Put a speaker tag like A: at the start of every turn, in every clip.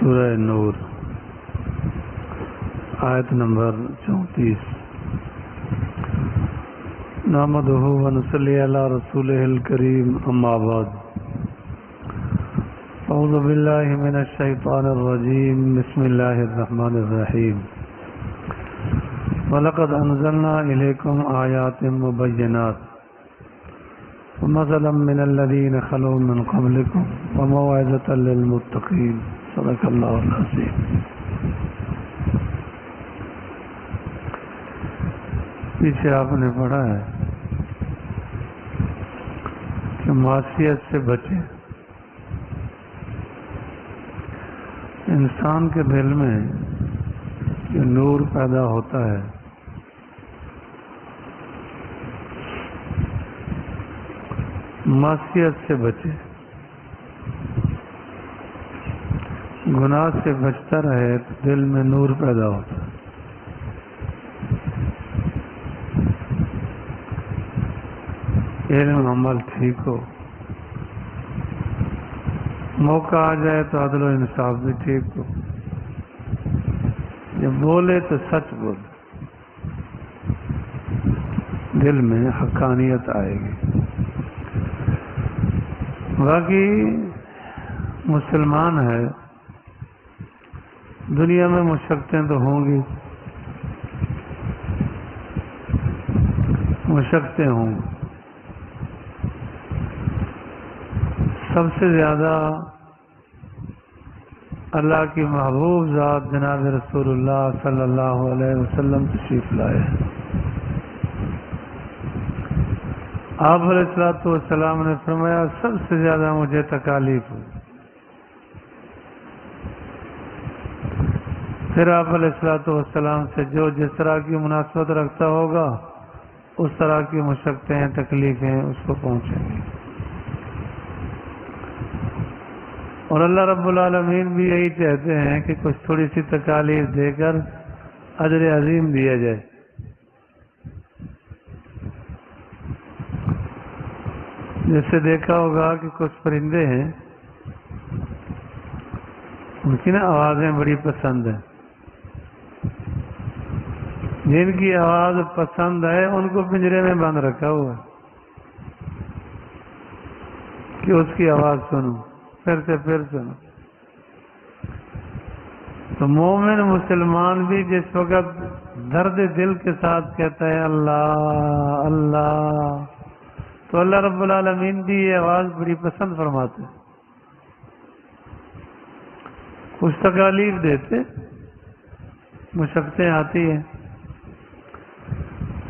A: سورہ نور آیت نمبر 34 نحمدہ ونصلی علی رسولہ الکریم اما بعد اعوذ باللہ من الشیطان الرجیم بسم اللہ الرحمن الرحیم وَلَقَدْ أَنزَلْنَا إِلَيْكُمْ آيَاتٍ مُبَيِّنَاتٍ وَمَثَلًا مِّنَ الَّذِينَ خَلَوْا مِن قَبْلِكُمْ وَمَوْعِظَةً لِّلْمُتَّقِينَ صدق اللہ العظیم۔ پیچھے آپ نے پڑھا ہے کہ معصیت سے بچیں۔ انسان کے دل میں جو نور پیدا ہوتا ہے معصیت سے بچے، گناہ سے بچتا رہے تو دل میں نور پیدا ہوتا ہے۔ علم عمل ٹھیک ہو، موقع آ جائے تو عدل و انصاف بھی ٹھیک ہو، جب بولے تو سچ بولے، دل میں حقانیت آئے گی۔ باقی مسلمان ہے، دنیا میں مشقتیں تو ہوں گی، مشقتیں ہوں گی۔ سب سے زیادہ اللہ کی محبوب ذات جناب رسول اللہ صلی اللہ علیہ وسلم تشریف لائے۔ آپ علیہ الصلوۃ والسلام نے فرمایا سب سے زیادہ مجھے تکالیف ہوئی۔ پھر آپ علیہ الصلوۃ والسلام سے جو جس طرح کی مناسبت رکھتا ہوگا اس طرح کی مشقتیں تکلیفیں اس کو پہنچیں گی۔ اور اللہ رب العالمین بھی یہی چاہتے ہیں کہ کچھ تھوڑی سی تکالیف دے کر اجر عظیم دیا جائے۔ جیسے دیکھا ہوگا کہ کچھ پرندے ہیں، ان کی نا آوازیں بڑی پسند ہیں، جن کی آواز پسند ہے ان کو پنجرے میں بند رکھا ہوا ہے کہ اس کی آواز سنو، پھر سے پھر سنو۔ تو مومن مسلمان بھی جس وقت درد دل کے ساتھ کہتا ہے اللہ اللہ، تو اللہ رب العالمین بھی یہ آواز بڑی پسند فرماتے ہیں، کچھ تکالیف دیتے، مشقتیں آتی ہیں۔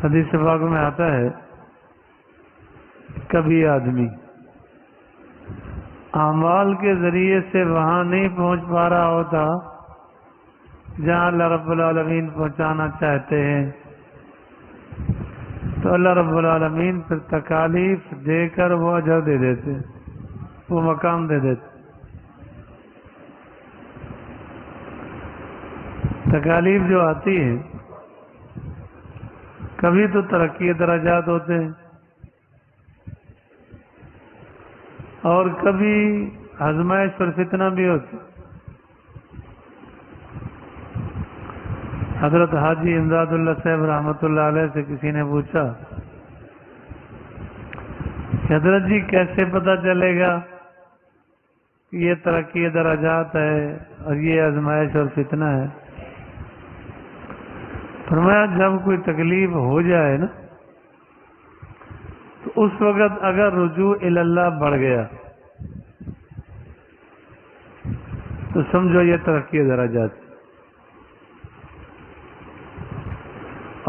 A: حدیث پاک میں آتا ہے کبھی آدمی اعمال کے ذریعے سے وہاں نہیں پہنچ پا رہا ہوتا جہاں اللہ رب العالمین پہنچانا چاہتے ہیں، تو اللہ رب العالمین پھر تکالیف دے کر وہ اجر دے دیتے، وہ مقام دے دیتے۔ تکالیف جو آتی ہے کبھی تو ترقی درجات ہوتے ہیں اور کبھی آزمائش اور فتنہ بھی ہوتے۔ حضرت حاجی امداد اللہ صاحب رحمۃ اللہ علیہ سے کسی نے پوچھا کہ حضرت جی کیسے پتہ چلے گا کہ یہ ترقی درجات ہے اور یہ آزمائش اور فتنہ ہے؟ فرمایا جب کوئی تکلیف ہو جائے نا تو اس وقت اگر رجوع اللہ بڑھ گیا تو سمجھو یہ ترقی درجات،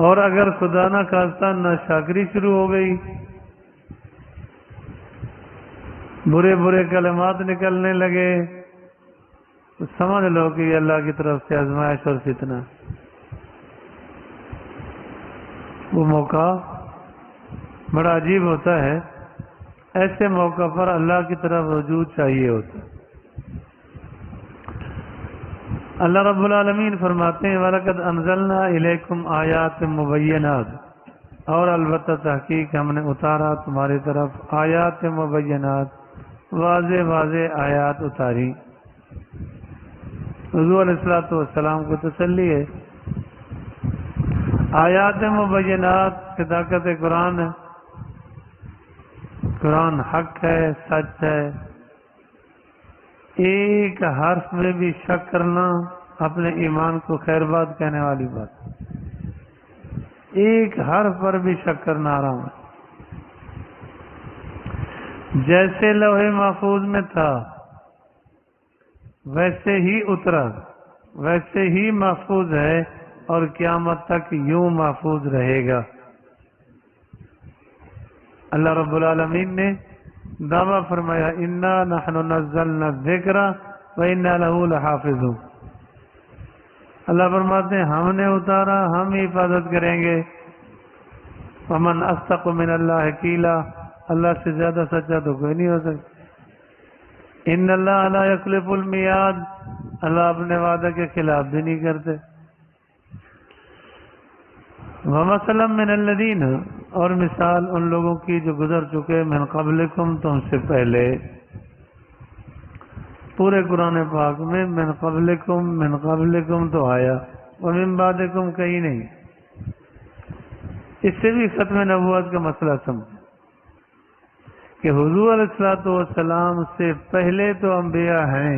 A: اور اگر خدا نہ خواستہ ناشکری شروع ہو گئی، برے برے کلمات نکلنے لگے، تو سمجھ لو کہ یہ اللہ کی طرف سے آزمائش اور فتنہ۔ وہ موقع بڑا عجیب ہوتا ہے، ایسے موقع پر اللہ کی طرف رجوع چاہیے ہوتا ہے۔ اللہ رب العالمین فرماتے ہیں وَلَقَدْ أَنزَلْنَا إِلَيْكُمْ آیَاتٍ مُبَيِّنَاتٍ، اور البتہ تحقیق ہم نے اتارا تمہاری طرف آیات مبینات، واضح واضح آیات اتاری۔ حضور علیہ الصلوۃ والسلام کو تسلی ہے۔ آیات مبینات صداقت قرآن ہے، قرآن حق ہے، سچ ہے۔ ایک حرف میں بھی شک کرنا اپنے ایمان کو خیر بات کہنے والی بات، ایک حرف پر بھی شک کرنا حرام ہے۔ جیسے لوح محفوظ میں تھا ویسے ہی اترا، ویسے ہی محفوظ ہے اور قیامت تک یوں محفوظ رہے گا۔ اللہ رب العالمین نے دعویٰ فرمایا انا نحن نزلنا الذکر وانا لہ لحافظون۔ اللہ فرماتے ہیں ہم نے اتارا، ہم ہی حفاظت کریں گے۔ ومن اصدق من اللہ قیلا، اللہ سے زیادہ سچا تو کوئی نہیں ہو سکتا۔ ان اللہ لا یخلف المیعاد، اللہ اپنے وعدے کے خلاف بھی نہیں کرتے۔ ومثلا من الذین، اور مثال ان لوگوں کی جو گزر چکے، من قبلکم، تم سے پہلے۔ پورے قرآن پاک میں من قبلکم تو آیا، ومن بعدکم کہیں نہیں۔ اس سے بھی ختم نبوت کا مسئلہ سمجھ کہ حضور علیہ الصلوۃ والسلام سے پہلے تو انبیاء ہیں،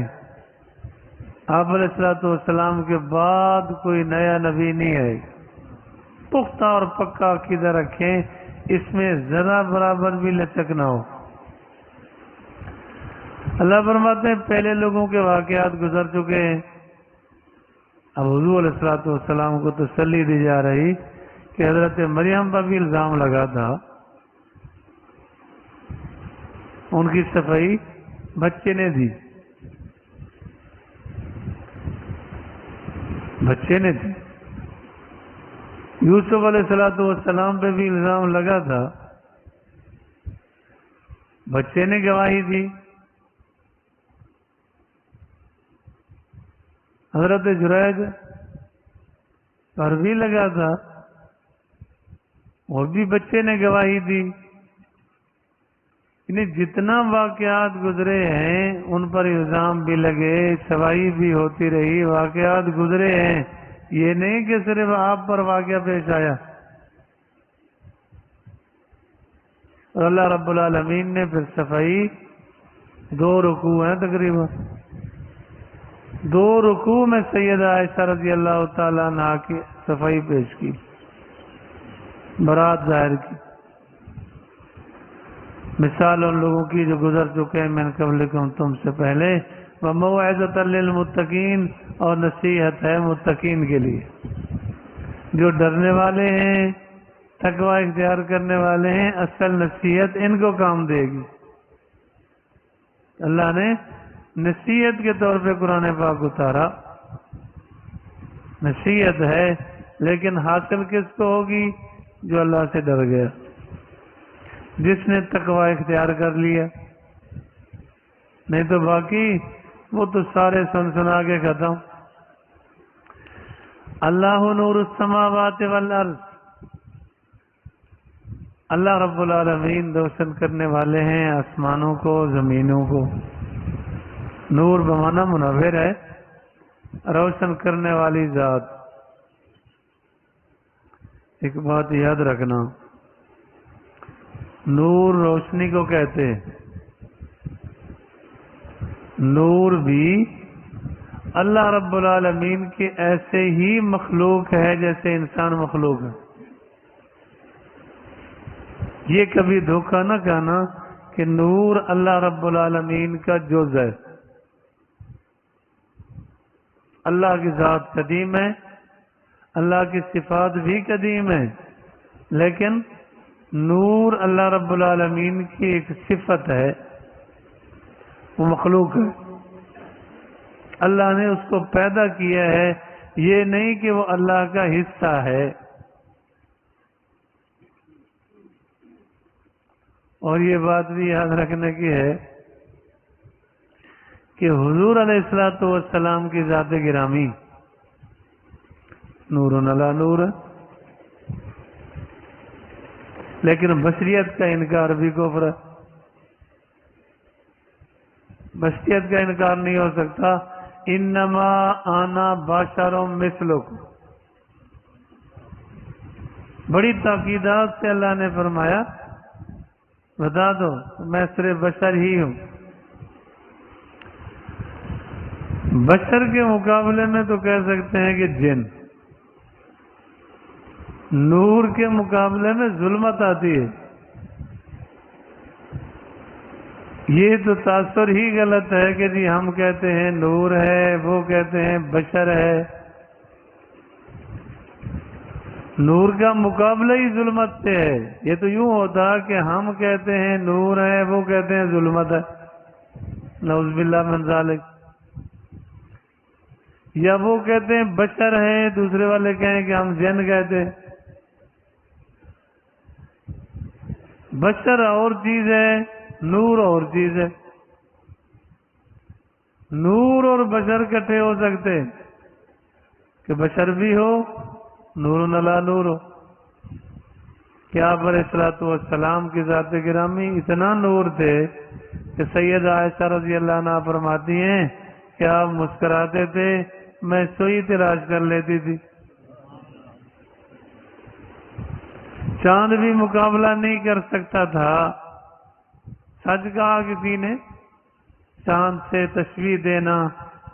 A: آپ علیہ الصلوۃ والسلام کے بعد کوئی نیا نبی نہیں ہے۔ پختہ اور پکا عقیدہ رکھیں، اس میں ذرا برابر بھی لچک نہ ہو۔ اللہ فرماتے ہیں پہلے لوگوں کے واقعات گزر چکے ہیں، اب حضور علیہ الصلوۃ والسلام کو تسلی دی جا رہی کہ حضرت مریم پر بھی الزام لگا تھا، ان کی صفائی بچے نے دی، بچے نے دی۔ یوسف علیہ الصلوۃ والسلام پہ بھی الزام لگا تھا، بچے نے گواہی دی۔ حضرت جریج پر بھی لگا تھا، وہ بھی بچے نے گواہی دی۔ یعنی جتنا واقعات گزرے ہیں ان پر الزام بھی لگے، صفائی بھی ہوتی رہی، واقعات گزرے ہیں، یہ نہیں کہ صرف آپ پر واقعہ پیش آیا۔ اور اللہ رب العالمین نے پھر صفائی 2 رکوع ہیں تقریباً، 2 رکوع میں سیدہ عائشہ رضی اللہ تعالیٰ عنہا کی صفائی پیش کی، برات ظاہر کی۔ مثال ان لوگوں کی جو گزر چکے ہیں من قبلکم، تم سے پہلے، وموعظۃ للمتقین، اور نصیحت ہے متقین کے لیے، جو ڈرنے والے ہیں، تقوی اختیار کرنے والے ہیں، اصل نصیحت ان کو کام دے گی۔ اللہ نے نصیحت کے طور پہ قرآن پاک اتارا، نصیحت ہے، لیکن حاصل کس کو ہوگی؟ جو اللہ سے ڈر گیا، جس نے تقوی اختیار کر لیا۔ نہیں تو باقی وہ تو سارے سنا کے ختم۔ اللہ نور السماوات والارض، اللہ رب العالمین روشن کرنے والے ہیں آسمانوں کو، زمینوں کو۔ نور بمانا منور ہے، روشن کرنے والی ذات۔ ایک بات یاد رکھنا، نور روشنی کو کہتے ہیں، نور بھی اللہ رب العالمین کے ایسے ہی مخلوق ہے جیسے انسان مخلوق ہے۔ یہ کبھی دھوکہ نہ کہنا کہ نور اللہ رب العالمین کا جز ہے۔ اللہ کی ذات قدیم ہے، اللہ کی صفات بھی قدیم ہے، لیکن نور اللہ رب العالمین کی ایک صفت ہے، وہ مخلوق ہے۔ اللہ نے اس کو پیدا کیا ہے، یہ نہیں کہ وہ اللہ کا حصہ ہے۔ اور یہ بات بھی یاد رکھنے کی ہے کہ حضور علیہ الصلوۃ والسلام کی ذات گرامی نور علی نور ہے، لیکن بشریت کا انکار بھی کفر ہے۔ بشریت کا انکار نہیں ہو سکتا، انما انا بشر مثلکم، بڑی تاکیدات سے اللہ نے فرمایا بتا دو میں صرف بشر ہی ہوں۔ بشر کے مقابلے میں تو کہہ سکتے ہیں کہ جن، نور کے مقابلے میں ظلمت آتی ہے، یہ تو تاثر ہی غلط ہے کہ جی ہم کہتے ہیں نور ہے، وہ کہتے ہیں بشر ہے۔ نور کا مقابلہ ہی ظلمت سے ہے۔ یہ تو یوں ہوتا کہ ہم کہتے ہیں نور ہے، وہ کہتے ہیں ظلمت ہے، نعوذ باللہ من ذالک۔ یا وہ کہتے ہیں بشر ہے، دوسرے والے کہیں کہ ہم جن کہتے ہیں۔ بشر اور چیز ہے، نور اور چیز ہے۔ نور اور بشر کٹھے ہو سکتے کہ بشر بھی ہو، نور علی نور ہو۔ کیا آپ علیہ الصلوۃ والسلام کی ذات گرامی اتنا نور تھے کہ سیدہ عائشہ رضی اللہ عنہا فرماتی ہیں کہ آپ مسکراتے تھے میں سوئی تلاش کر لیتی تھی۔ چاند بھی مقابلہ نہیں کر سکتا تھا۔ سچ کہا کسی نے، چاند سے تشبیہ دینا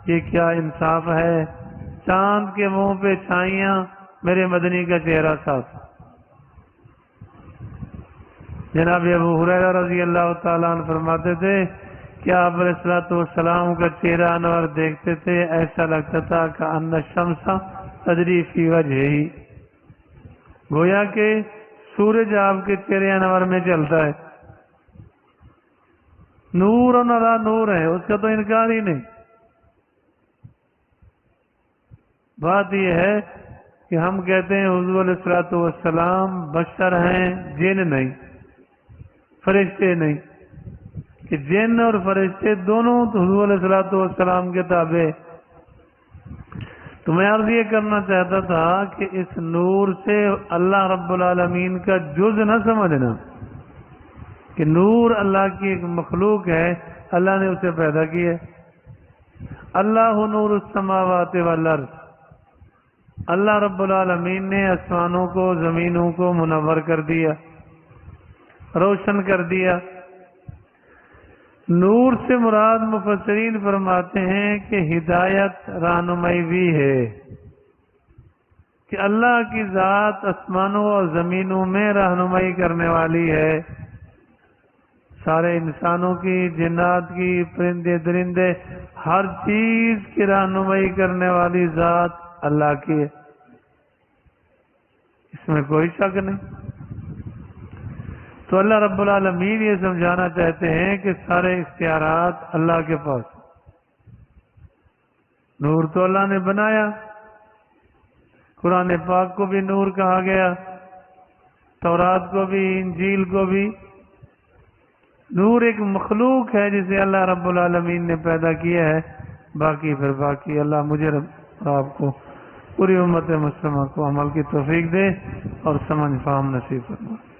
A: یہ کیا انصاف ہے؟ چاند کے منہ پہ چھائیاں، میرے مدنی کا چہرہ صاف۔ جناب ابو ہریرہ رضی اللہ تعالیٰ عنہ فرماتے تھے کہ آپ علیہ الصلوۃ والسلام کا چہرہ انور دیکھتے تھے ایسا لگتا تھا کہ ان الشمس تجری فی وجہہ، گویا کہ سورج آپ کے چہرے انور میں چلتا ہے۔ نور علی نور ہے، اس کا تو انکار ہی نہیں۔ بات یہ ہے کہ ہم کہتے ہیں حضور علیہ الصلوۃ والسلام بشر ہیں، جن نہیں، فرشتے نہیں، کہ جن اور فرشتے دونوں تو حضور علیہ الصلوۃ والسلام کے تابع۔ تو میں عرض یہ کرنا چاہتا تھا کہ اس نور سے اللہ رب العالمین کا جز نہ سمجھنا کہ نور اللہ کی ایک مخلوق ہے، اللہ نے اسے پیدا کیا ہے۔ اللہ نور السماوات والارض، اللہ رب العالمین نے آسمانوں کو زمینوں کو منور کر دیا، روشن کر دیا۔ نور سے مراد مفسرین فرماتے ہیں کہ ہدایت رہنمائی بھی ہے کہ اللہ کی ذات آسمانوں اور زمینوں میں رہنمائی کرنے والی ہے، سارے انسانوں کی، جنات کی، پرندے درندے، ہر چیز کی رہنمائی کرنے والی ذات اللہ کی ہے، اس میں کوئی شک نہیں۔ تو اللہ رب العالمین یہ سمجھانا چاہتے ہیں کہ سارے اختیارات اللہ کے پاس۔ نور تو اللہ نے بنایا، قرآن پاک کو بھی نور کہا گیا، تورات کو بھی، انجیل کو بھی۔ نور ایک مخلوق ہے جسے اللہ رب العالمین نے پیدا کیا ہے، باقی پھر باقی اللہ مجھے آپ کو پوری امت مسلمہ کو عمل کی توفیق دے اور سمجھ فہم نصیب فرمائے۔